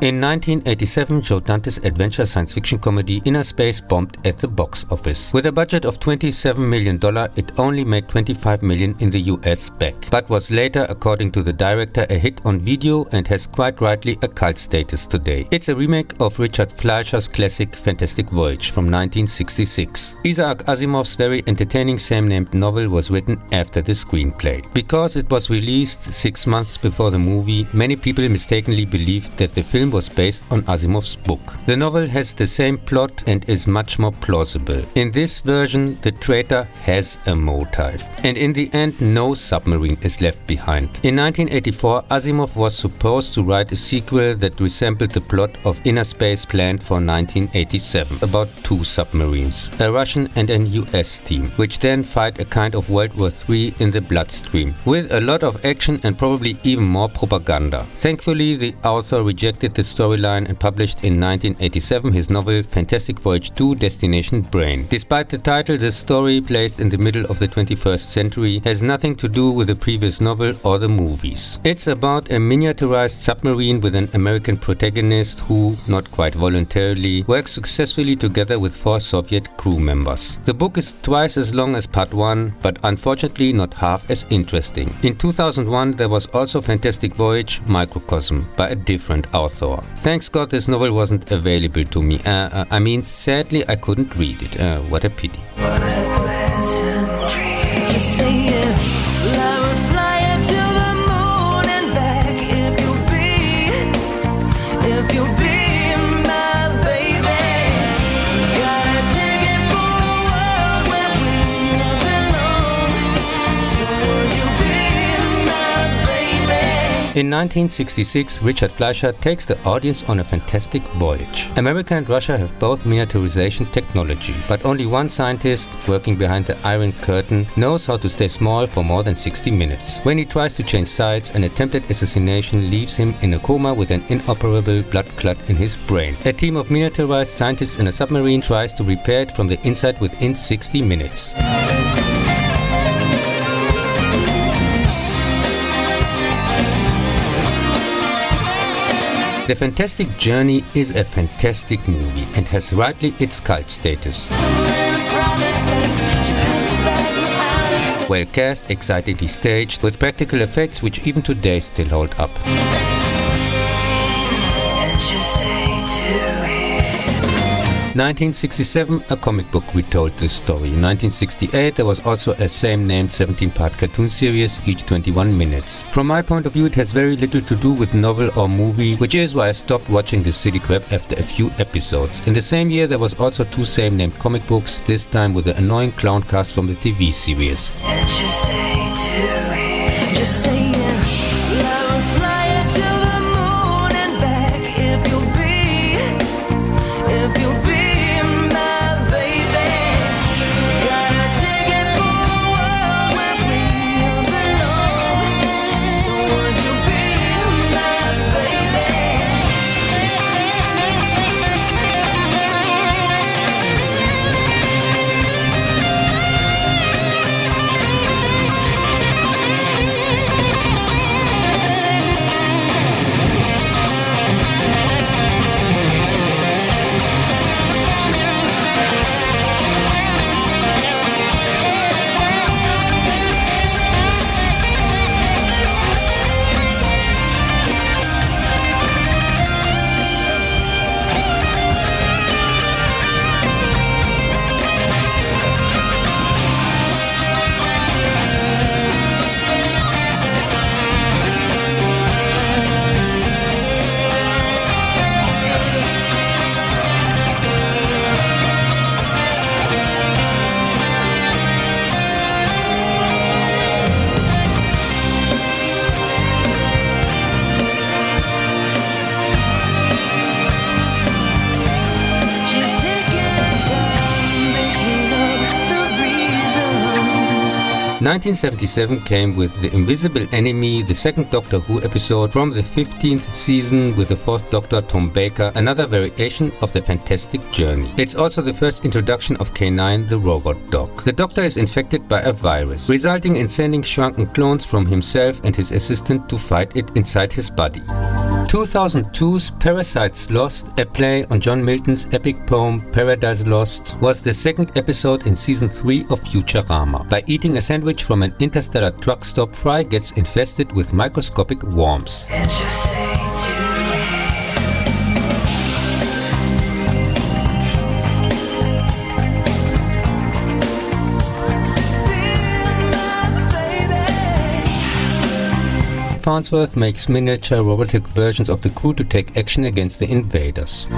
In 1987, Joe Dante's adventure science fiction comedy Innerspace bombed at the box office. With a budget of $27 million, it only made $25 million in the US back, but was later, according to the director, a hit on video and has quite rightly a cult status today. It's a remake of Richard Fleischer's classic Fantastic Voyage from 1966. Isaac Asimov's very entertaining same-named novel was written after the screenplay. Because it was released 6 months before the movie, many people mistakenly believed that the film was based on Asimov's book. The novel has the same plot and is much more plausible. In this version, the traitor has a motive, and in the end no submarine is left behind. In 1984, Asimov was supposed to write a sequel that resembled the plot of Innerspace planned for 1987, about 2 submarines, a Russian and an US team, which then fight a kind of World War III in the bloodstream, with a lot of action and probably even more propaganda. Thankfully, the author rejected the storyline and published in 1987 his novel Fantastic Voyage 2: Destination Brain. Despite the title, the story, placed in the middle of the 21st century, has nothing to do with the previous novel or the movies. It's about a miniaturized submarine with an American protagonist who, not quite voluntarily, works successfully together with 4 Soviet crew members. The book is twice as long as part 1, but unfortunately not half as interesting. In 2001 there was also Fantastic Voyage Microcosm by a different author. Thanks God this novel wasn't available to me. I mean, sadly I couldn't read it. What a pity. In 1966, Richard Fleischer takes the audience on a fantastic voyage. America and Russia have both miniaturization technology, but only one scientist, working behind the Iron Curtain, knows how to stay small for more than 60 minutes. When he tries to change sides, an attempted assassination leaves him in a coma with an inoperable blood clot in his brain. A team of miniaturized scientists in a submarine tries to repair it from the inside within 60 minutes. The Fantastic Journey is a fantastic movie and has rightly its cult status. Well cast, excitingly staged, with practical effects which even today still hold up. 1967, a comic book retold this story. In 1968, there was also a same-named 17-part cartoon series, each 21 minutes. From my point of view, it has very little to do with novel or movie, which is why I stopped watching the Silly Crap after a few episodes. In the same year, there was also 2 same-named comic books, this time with the annoying clown cast from the TV series. In 1977 came with The Invisible Enemy, the second Doctor Who episode from the 15th season with the 4th Doctor Tom Baker, another variation of the Fantastic Journey. It's also the first introduction of K9, the robot dog. The Doctor is infected by a virus, resulting in sending shrunken clones from himself and his assistant to fight it inside his body. 2002's Parasites Lost, a play on John Milton's epic poem Paradise Lost, was the second episode in season 3 of Futurama. By eating a sandwich from an interstellar truck stop, Fry gets infested with microscopic worms. Farnsworth makes miniature robotic versions of the crew to take action against the invaders.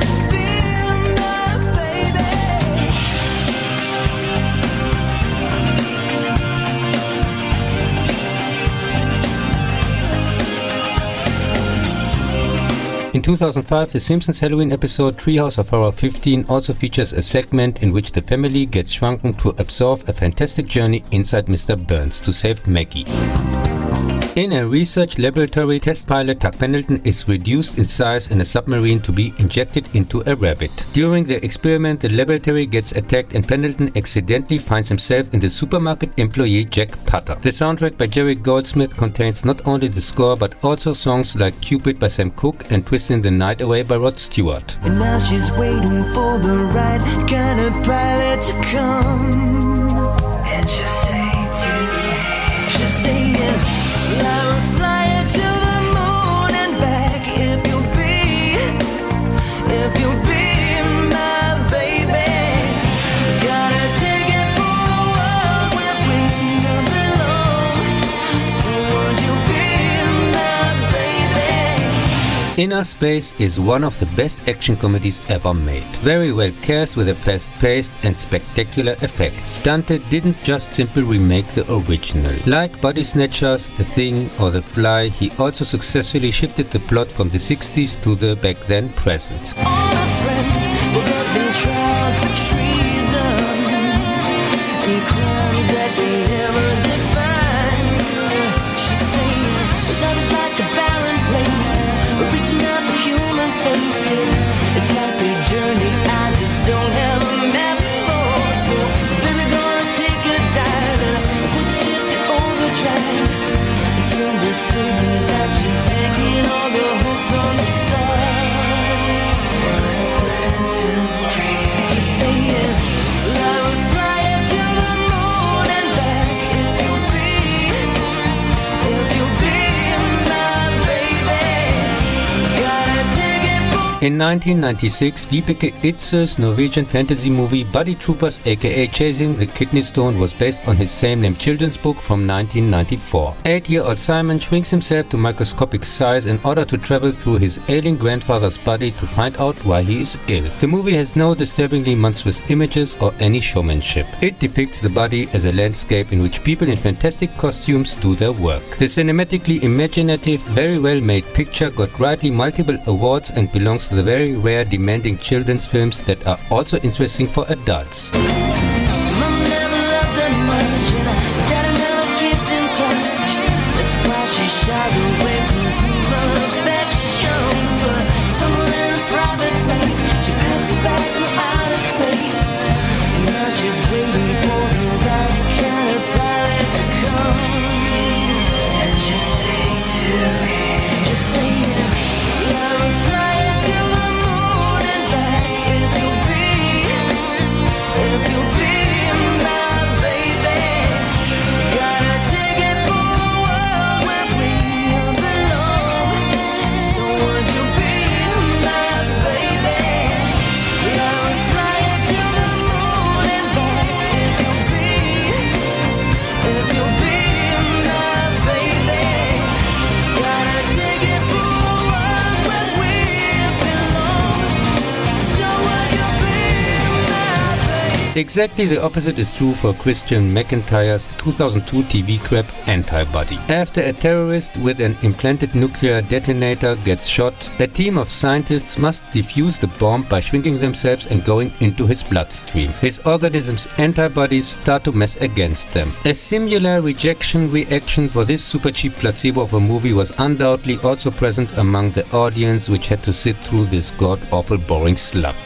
In 2005, The Simpsons Halloween episode Treehouse of Horror 15 also features a segment in which the family gets shrunken to absorb a fantastic journey inside Mr. Burns to save Maggie. In a research laboratory, test pilot Tuck Pendleton is reduced in size in a submarine to be injected into a rabbit. During the experiment, the laboratory gets attacked and Pendleton accidentally finds himself in the supermarket employee Jack Potter. The soundtrack by Jerry Goldsmith contains not only the score but also songs like Cupid by Sam Cooke and Twisting the Night Away by Rod Stewart. And now she's waiting for the right kind of pilot to come. And she'll say I will fly you to the moon and back if you'll be my baby. Gotta take it for a world where we belong. So would you be my baby? Innerspace is one of the best action comedies ever made. Very well cast with a fast-paced and spectacular effects. Dante didn't just simply remake the original. Like Body Snatchers, The Thing or The Fly, he also successfully shifted the plot from the 60s to the back then present. All our friends will have been tried for treason and crimes that we never defined. She's saying love is like a barren place, we're reaching out for human fate. It's like a journey I just don't have a map for. So baby, gonna take a dive and push it to overdrive. And someday singing that she's hanging all the hopes on the stars. Just saying I will fly you to the moon and back if you'll be my baby. Gotta take it for. In 1996, Vibeke Itzer's Norwegian fantasy movie Buddy Troopers aka Chasing the Kidney Stone was based on his same-named children's book from 1994. 8-year-old Simon shrinks himself to microscopic size in order to travel through his ailing grandfather's body to find out why he is ill. The movie has no disturbingly monstrous images or any showmanship. It depicts the body as a landscape in which people in fantastic costumes do their work. The cinematically imaginative, very well made picture got rightly multiple awards and belongs to the very rare demanding children's films that are also interesting for adults. Mom never loved that much, and Daddy never keeps in touch. That's why she shies away from human affection. But somewhere in a private place, she packs it back from outer space. And now she's waiting for the right kind of pilot to come. And just say I will fly you to the moon and back if you'll be my baby. Gotta take it for a world where we belong. So would you be my baby? I will fly you to the moon and back if you'll be my baby. Gotta take it for a world where we belong. So would you be my baby? Exactly the opposite is true for Christian McIntyre's 2002 TV crap Antibody. After a terrorist with an implanted nuclear detonator gets shot, a team of scientists must defuse the bomb by shrinking themselves and going into his bloodstream. His organism's antibodies start to mess against them. A similar rejection reaction for this super cheap placebo of a movie was undoubtedly also present among the audience, which had to sit through this god-awful boring slug.